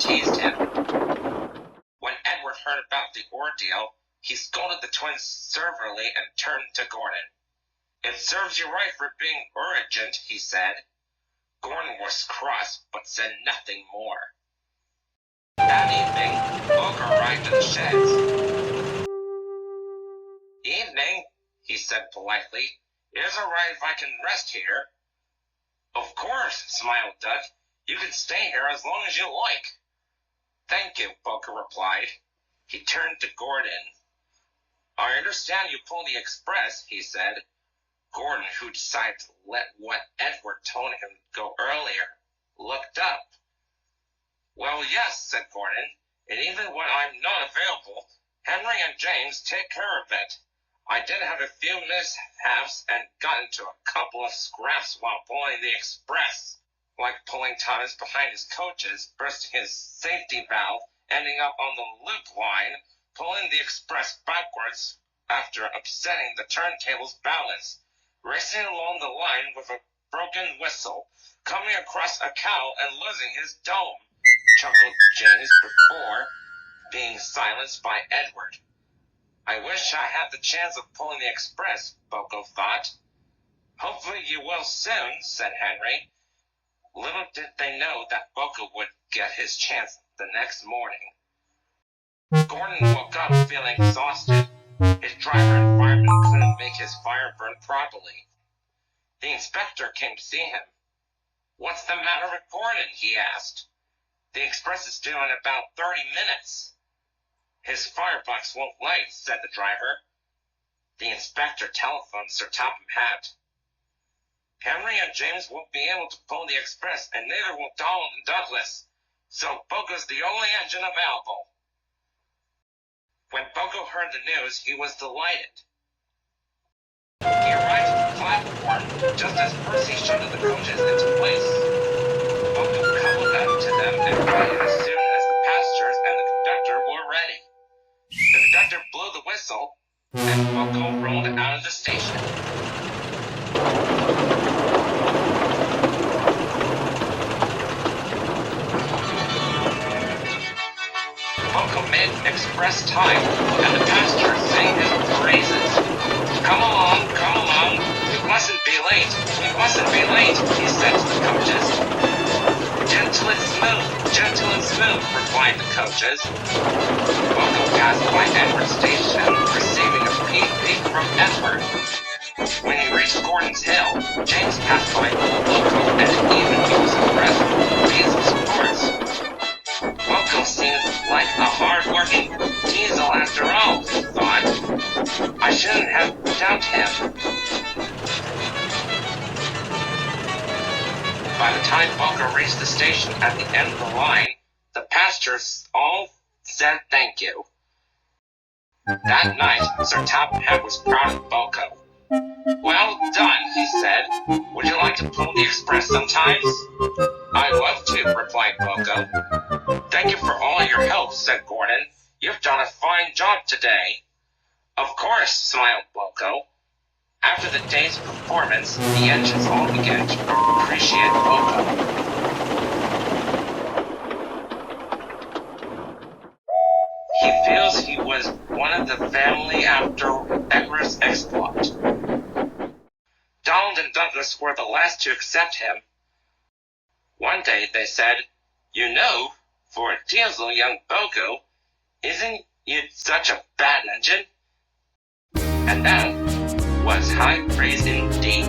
teased him. When Edward heard about the ordeal, he scolded the twins severely and turned to Gordon. "It serves you right for being urgent," he said. Gordon was cross, but said nothing more. That evening, Boco arrived at the sheds. "Evening," he said politely. "Is it right if I can rest here?" "Of course," smiled Duck. "You can stay here as long as you like." "Thank you," Boco replied. He turned to Gordon. "I understand you pulled the express," he said. Gordon, who decided to let what Edward told him go earlier, looked up. "Well, yes," said Gordon, "and even when I'm not available, Henry and James take care of it. I did have a few mishaps and got into a couple of scraps while pulling the express, like pulling Thomas behind his coaches, bursting his safety valve, ending up on the loop line, pulling the express backwards after upsetting the turntable's balance, racing along the line with a broken whistle, coming across a cow and losing his dome," chuckled James before being silenced by Edward. "I wish I had the chance of pulling the express," Boco thought. "Hopefully you will soon," said Henry. Little did they know that Boco would get his chance the next morning. Gordon woke up feeling exhausted. His driver and fireman couldn't make his fire burn properly. The inspector came to see him. "What's the matter with Gordon?" he asked. "The express is due in about 30 minutes. "His firebox won't light," said the driver. The inspector telephoned Sir Topham Hatt. "Henry and James won't be able to pull the express, and neither will Donald and Douglas, so Boco's the only engine available." When Boco heard the news, he was delighted. He arrived at the platform just as Percy shunted the coaches into place. Boco coupled them to them and waited as soon as the passengers and the conductor were ready. The conductor blew the whistle, and Boco rolled out of the station. Boco made express time, and the passengers sang his praises. Come along, we mustn't be late, he said to the coaches. Gentle and smooth, replied the coaches. Boco passed by Edward Station, receiving a beep from Edward. When he reached Gordon's Hill, James passed by Boco, and even he was impressed with Diesel's sports. Boco seems like a hard-working Diesel after all, he thought. I shouldn't have doubted him. By the time Boco reached the station at the end of the line, the passengers all said thank you. That night, Sir Topham Hatt was proud of Boco. "Well done," he said. "Would you like to pull the express sometimes?" "I'd love to," replied Boco. "Thank you for all your help," said Gordon. "You've done a fine job today." "Of course," smiled Boco. After the day's performance, the engines all began to appreciate Boco. He feels he was one of the family after Edward's exploit. Donald and Douglas were the last to accept him. One day they said, "You know, for a Diesel, young Boco, isn't you such a bad engine?" And that was high praise indeed.